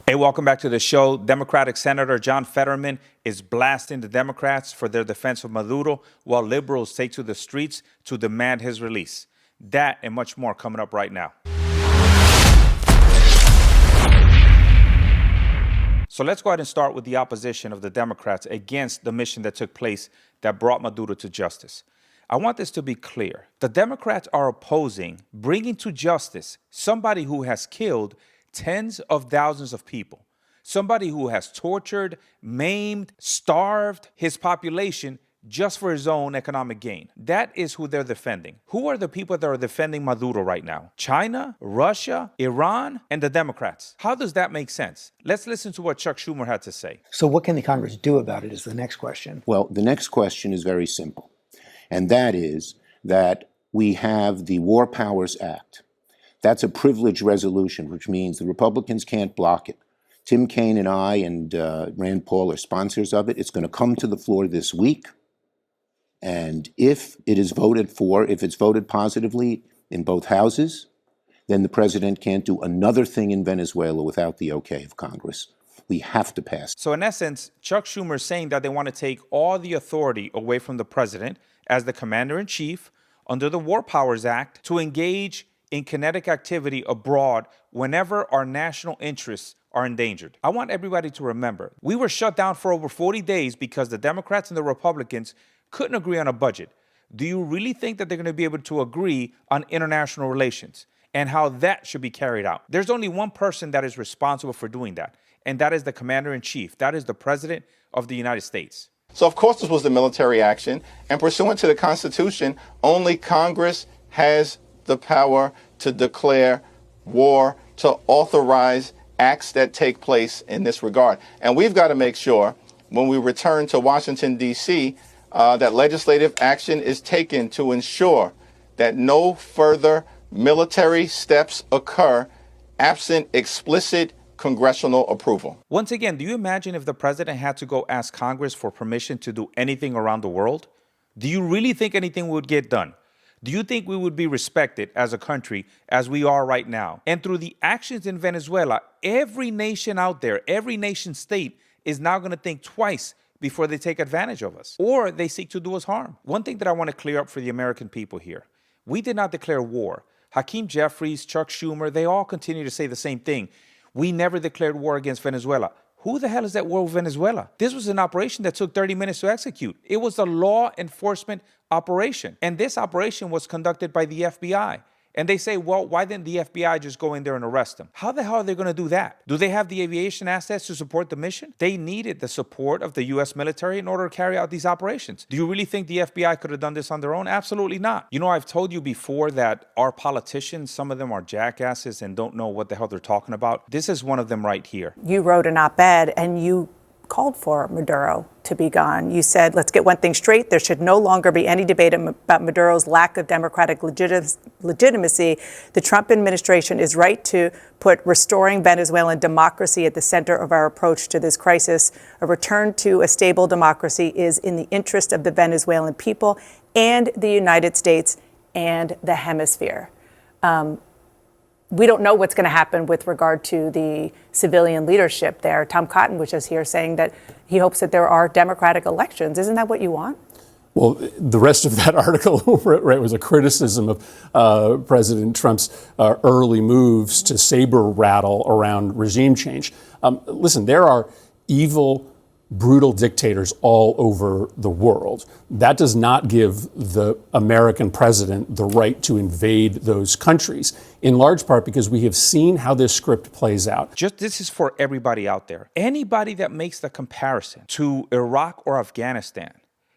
Hey, welcome back to the show. Democratic Senator John Fetterman is blasting the Democrats for their defense of Maduro, while liberals take to the streets to demand his release. That and much more coming up right now. So let's go ahead and start with the opposition of the Democrats against the mission that took place that brought Maduro to justice. I want this to be clear. The Democrats are opposing bringing to justice somebody who has killed tens of thousands of people, somebody who has tortured, maimed, starved his population just for his own economic gain. That is who they're defending. Who are the people that are defending Maduro right now? China, Russia, Iran, and the Democrats. How does that make sense? Let's listen to what Chuck Schumer had to say. So what can the Congress do about it is the next question. Well, the next question is very simple, and that is that we have the War Powers Act. That's a privilege resolution, which means the Republicans can't block it. Tim Kaine and I and Rand Paul are sponsors of it. It's going to come to the floor this week. And if it is voted for, if it's voted positively in both houses, then the president can't do another thing in Venezuela without the okay of Congress. We have to pass. So in essence, Chuck Schumer is saying that they want to take all the authority away from the president as the commander-in-chief under the War Powers Act to engage in kinetic activity abroad whenever our national interests are endangered. I want everybody to remember, we were shut down for over 40 days because the Democrats and the Republicans couldn't agree on a budget. Do you really think that they're going to be able to agree on international relations and how that should be carried out? There's only one person that is responsible for doing that, and that is the commander-in-chief. That is the president of the United States. So, of course, this was the military action, and pursuant to the Constitution, only Congress has the power to declare war, to authorize acts that take place in this regard. And we've got to make sure when we return to Washington, D.C., that legislative action is taken to ensure that no further military steps occur absent explicit congressional approval. Once again, do you imagine if the president had to go ask Congress for permission to do anything around the world? Do you really think anything would get done? Do you think we would be respected as a country as we are right now? And through the actions in Venezuela, every nation out there, every nation state is now going to think twice before they take advantage of us or they seek to do us harm. One thing that I want to clear up for the American people here, we did not declare war. Hakeem Jeffries, Chuck Schumer, they all continue to say the same thing. We never declared war against Venezuela. Who the hell is at war with Venezuela? This was an operation that took 30 minutes to execute. It was a law enforcement operation. And this operation was conducted by the FBI. And they say, well, why didn't the FBI just go in there and arrest them? How the hell are they going to do that? Do they have the aviation assets to support the mission? They needed the support of the U.S. military in order to carry out these operations. Do you really think the FBI could have done this on their own? Absolutely not. You know, I've told you before that our politicians, some of them are jackasses and don't know what the hell they're talking about. This is one of them right here. You wrote an op-ed and you called for Maduro to be gone. You said, let's get one thing straight. There should no longer be any debate about Maduro's lack of democratic legitimacy. The Trump administration is right to put restoring Venezuelan democracy at the center of our approach to this crisis. A return to a stable democracy is in the interest of the Venezuelan people and the United States and the hemisphere. We don't know what's going to happen with regard to the civilian leadership there. Tom Cotton was just here saying that he hopes that there are democratic elections. Isn't that what you want? Well, the rest of that article right, was a criticism of President Trump's early moves to saber rattle around regime change. Listen, there are evil, brutal dictators all over the world. That does not give the American president the right to invade those countries, in large part because we have seen how this script plays out. This is for everybody out there. Anybody that makes the comparison to Iraq or Afghanistan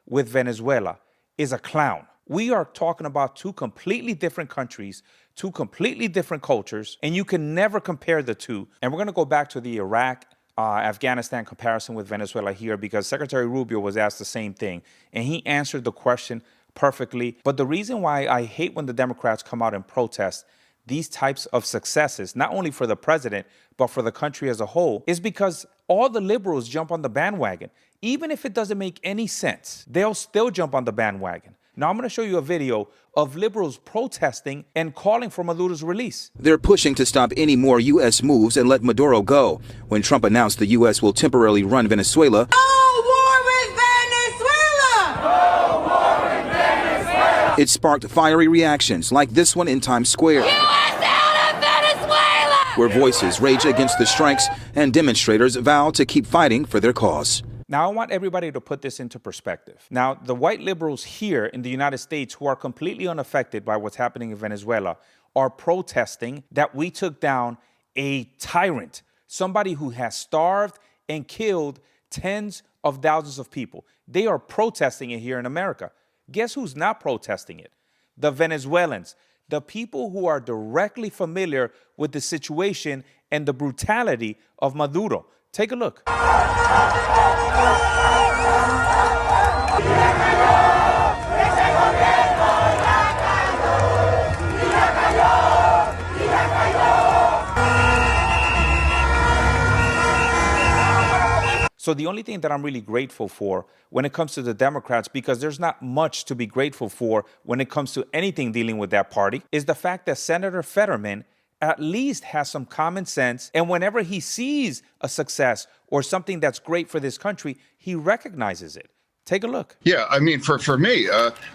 with Venezuela is a clown. We are talking about two completely different countries, two completely different cultures, and you can never compare the two. And we're going to go back to the Iraq Afghanistan comparison with Venezuela here because Secretary Rubio was asked the same thing and he answered the question perfectly. But the reason why I hate when the Democrats come out and protest these types of successes, not only for the president, but for the country as a whole, is because all the liberals jump on the bandwagon. Even if it doesn't make any sense, they'll still jump on the bandwagon. Now I'm going to show you a video of liberals protesting and calling for Maduro's release. They're pushing to stop any more U.S. moves and let Maduro go. When Trump announced the U.S. will temporarily run Venezuela, it sparked fiery reactions like this one in Times Square, where voices rage against the strikes and demonstrators vow to keep fighting for their cause. Now, I want everybody to put this into perspective. Now, the white liberals here in the United States who are completely unaffected by what's happening in Venezuela are protesting that we took down a tyrant, somebody who has starved and killed tens of thousands of people. They are protesting it here in America. Guess who's not protesting it? The Venezuelans, the people who are directly familiar with the situation and the brutality of Maduro. Take a look. So the only thing that I'm really grateful for when it comes to the Democrats, because there's not much to be grateful for when it comes to anything dealing with that party, is the fact that Senator Fetterman at least has some common sense. And whenever he sees a success or something that's great for this country, he recognizes it. Take a look. Yeah, I mean, for me,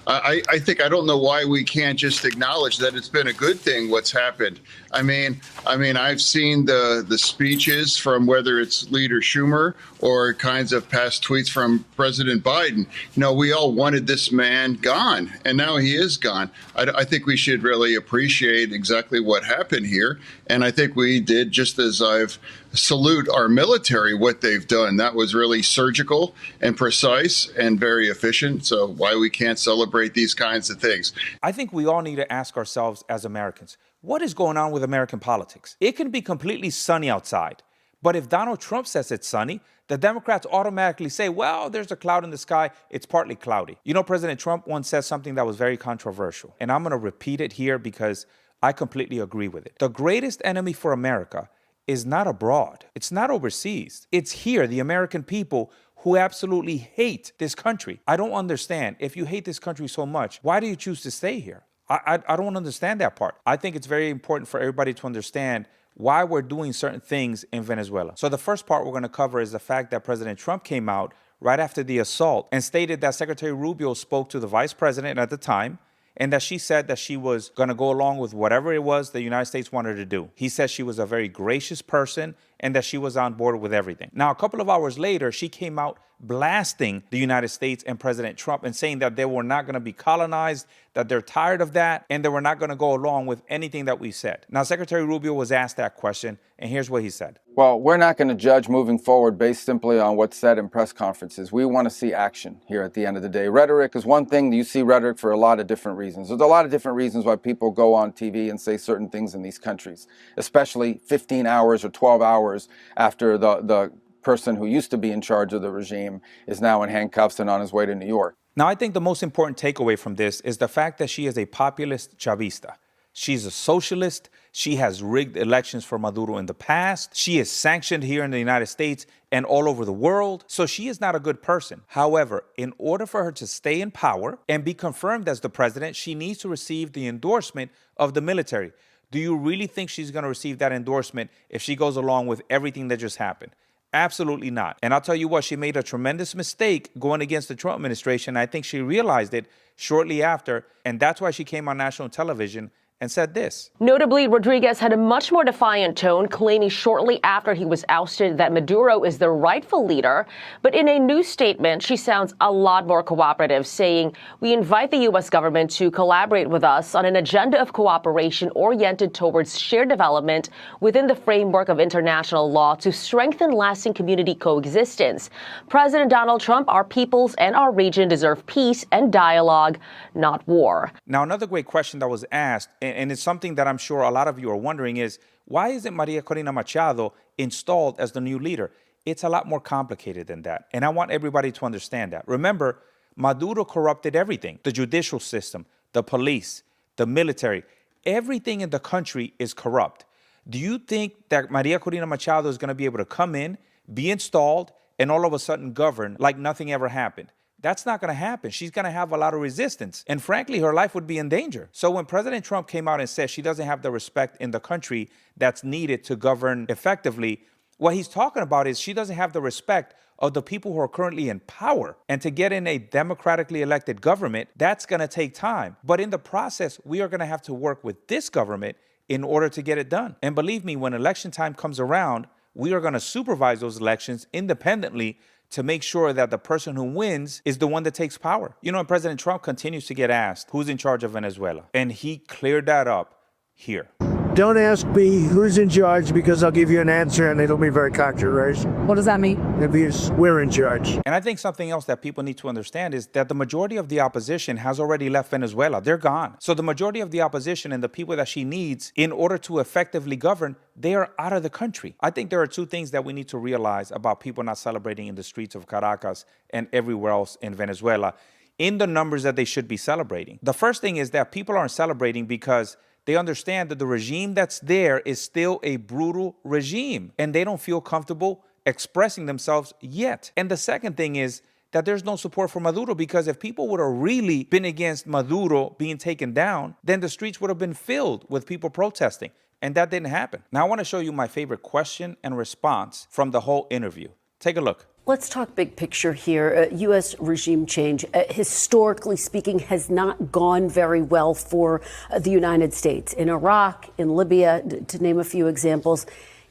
I think I don't know why we can't just acknowledge that it's been a good thing what's happened. I mean, I've seen the speeches from whether it's Leader Schumer or kinds of past tweets from President Biden. You know, we all wanted this man gone, and now he is gone. I think we should really appreciate exactly what happened here, and I think we did, just as I've salute our military, what they've done. That was really surgical and precise and very efficient. So why we can't celebrate these kinds of things? I think we all need to ask ourselves as Americans, what is going on with American politics? It can be completely sunny outside, but if Donald Trump says it's sunny, the Democrats automatically say, well, there's a cloud in the sky, it's partly cloudy. You know, President Trump once said something that was very controversial, and I'm going to repeat it here because I completely agree with it. The greatest enemy for America is not abroad. It's not overseas. It's here, the American people who absolutely hate this country. I don't understand. If you hate this country so much, why do you choose to stay here? I don't understand that part. I think it's very important for everybody to understand why we're doing certain things in Venezuela. So the first part we're going to cover is the fact that President Trump came out right after the assault and stated that Secretary Rubio spoke to the vice president at the time, and that she said that she was going to go along with whatever it was the United States wanted to do. He said she was a very gracious person and that she was on board with everything. Now, a couple of hours later, she came out blasting the United States and President Trump and saying that they were not going to be colonized, that they're tired of that, and they were not going to go along with anything that we said. Now, Secretary Rubio was asked that question, and here's what he said. Well, we're not going to judge moving forward based simply on what's said in press conferences. We want to see action here at the end of the day. Rhetoric is one thing. You see rhetoric for a lot of different reasons. There's a lot of different reasons why people go on TV and say certain things in these countries, especially 15 hours or 12 hours after the person who used to be in charge of the regime is now in handcuffs and on his way to New York. Now, I think the most important takeaway from this is the fact that she is a populist Chavista. She's a socialist. She has rigged elections for Maduro in the past. She is sanctioned here in the United States and all over the world. So she is not a good person. However, in order for her to stay in power and be confirmed as the president, she needs to receive the endorsement of the military. Do you really think she's going to receive that endorsement if she goes along with everything that just happened? Absolutely not. And I'll tell you what, she made a tremendous mistake going against the Trump administration. I think she realized it shortly after, and that's why she came on national television and said this. Notably, Rodriguez had a much more defiant tone, claiming shortly after he was ousted that Maduro is the rightful leader. But in a new statement, she sounds a lot more cooperative, saying, "We invite the U.S. government to collaborate with us on an agenda of cooperation oriented towards shared development within the framework of international law to strengthen lasting community coexistence. President Donald Trump, our peoples and our region deserve peace and dialogue, not war." Now, another great question that was asked, and it's something that I'm sure a lot of you are wondering, is why isn't Maria Corina Machado installed as the new leader? It's a lot more complicated than that. And I want everybody to understand that. Remember, Maduro corrupted everything. The judicial system, the police, the military, everything in the country is corrupt. Do you think that Maria Corina Machado is going to be able to come in, be installed, and all of a sudden govern like nothing ever happened? That's not going to happen. She's going to have a lot of resistance. And frankly, her life would be in danger. So when President Trump came out and said she doesn't have the respect in the country that's needed to govern effectively, what he's talking about is she doesn't have the respect of the people who are currently in power. And to get in a democratically elected government, that's going to take time. But in the process, we are going to have to work with this government in order to get it done. And believe me, when election time comes around, we are going to supervise those elections independently to make sure that the person who wins is the one that takes power. You know, and President Trump continues to get asked who's in charge of Venezuela. And he cleared that up here. Don't ask me who's in charge, because I'll give you an answer and it'll be very controversial. What does that mean? Because we're in charge. And I think something else that people need to understand is that the majority of the opposition has already left Venezuela. They're gone. So the majority of the opposition and the people that she needs in order to effectively govern, they are out of the country. I think there are two things that we need to realize about people not celebrating in the streets of Caracas and everywhere else in Venezuela in the numbers that they should be celebrating. The first thing is that people aren't celebrating because they understand that the regime that's there is still a brutal regime, and they don't feel comfortable expressing themselves yet. And the second thing is that there's no support for Maduro, because if people would have really been against Maduro being taken down, then the streets would have been filled with people protesting. And that didn't happen. Now I want to show you my favorite question and response from the whole interview. Take a look. Let's talk big picture here. U.S. regime change, historically speaking, has not gone very well for the United States. In Iraq, in Libya, to name a few examples.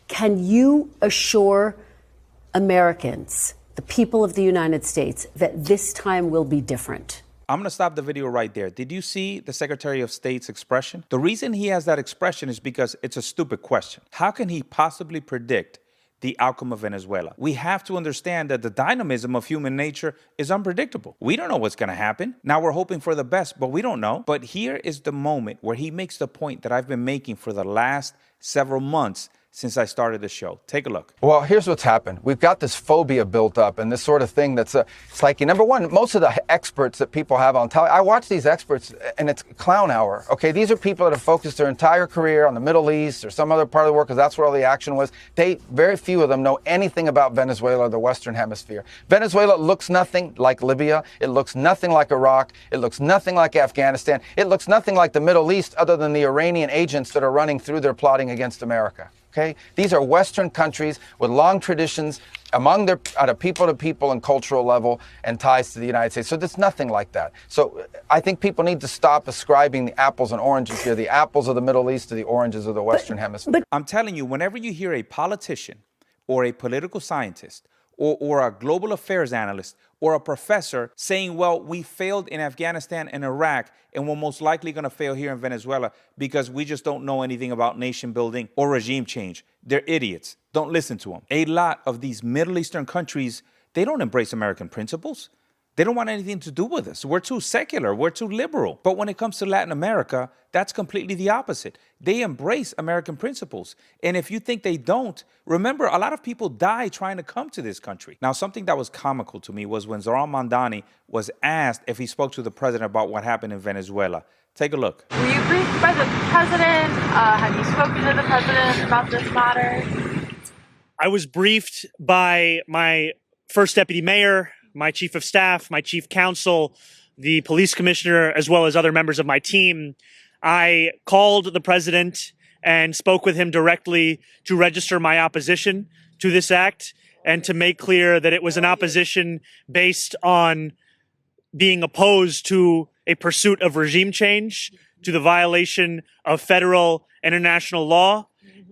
Can you assure Americans, the people of the United States, that this time will be different? I'm going to stop the video right there. Did you see the Secretary of State's expression? The reason he has that expression is because it's a stupid question. How can he possibly predict the outcome of Venezuela? We have to understand that the dynamism of human nature is unpredictable. We don't know what's going to happen. Now we're hoping for the best, but we don't know. But here is the moment where he makes the point that I've been making for the last several months since I started the show. Take a look. Well, here's what's happened. We've got this phobia built up and this sort of thing that's it's like, number one, most of the experts that people have on television, I watch these experts and it's clown hour. Okay, these are people that have focused their entire career on the Middle East or some other part of the world because that's where all the action was. Very few of them know anything about Venezuela or the Western Hemisphere. Venezuela looks nothing like Libya. It looks nothing like Iraq. It looks nothing like Afghanistan. It looks nothing like the Middle East other than the Iranian agents that are running through there plotting against America. Okay? These are Western countries with long traditions among their at a people-to-people and cultural level and ties to the United States. So there's nothing like that. So I think people need to stop ascribing the apples and oranges here, the apples of the Middle East to the oranges of the Western Hemisphere. But I'm telling you, whenever you hear a politician or a political scientist or a global affairs analyst or a professor saying, well, we failed in Afghanistan and Iraq, and we're most likely going to fail here in Venezuela because we just don't know anything about nation building or regime change. They're idiots. Don't listen to them. A lot of these Middle Eastern countries, they don't embrace American principles. They don't want anything to do with us. We're too secular. We're too liberal. But when it comes to Latin America, that's completely the opposite. They embrace American principles. And if you think they don't, remember, a lot of people die trying to come to this country. Now, something that was comical to me was when Zoran Mandani was asked if he spoke to the president about what happened in Venezuela. Take a look. Were you briefed by the president? Have you spoken to the president about this matter? I was briefed by my first deputy mayor, my chief of staff, my chief counsel, the police commissioner, as well as other members of my team. I called the president and spoke with him directly to register my opposition to this act and to make clear that it was an opposition based on being opposed to a pursuit of regime change, to the violation of federal and international law,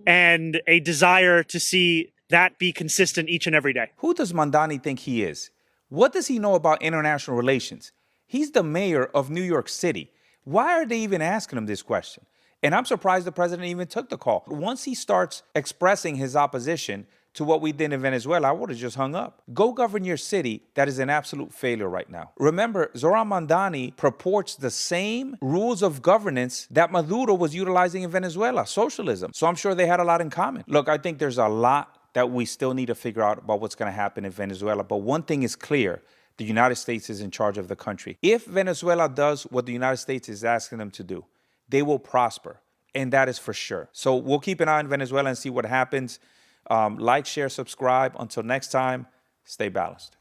and a desire to see that be consistent each and every day. Who does Mandani think he is? What does he know about international relations? He's the mayor of New York City. Why are they even asking him this question? And I'm surprised the president even took the call. Once he starts expressing his opposition to what we did in Venezuela, I would have just hung up. Go govern your city. That is an absolute failure right now. Remember, Zoran Mandani purports the same rules of governance that Maduro was utilizing in Venezuela, socialism. So I'm sure they had a lot in common. Look, I think there's a lot that we still need to figure out about what's going to happen in Venezuela. But one thing is clear. The United States is in charge of the country. If Venezuela does what the United States is asking them to do, they will prosper. And that is for sure. So we'll keep an eye on Venezuela and see what happens. Like, share, subscribe. Until next time, stay balanced.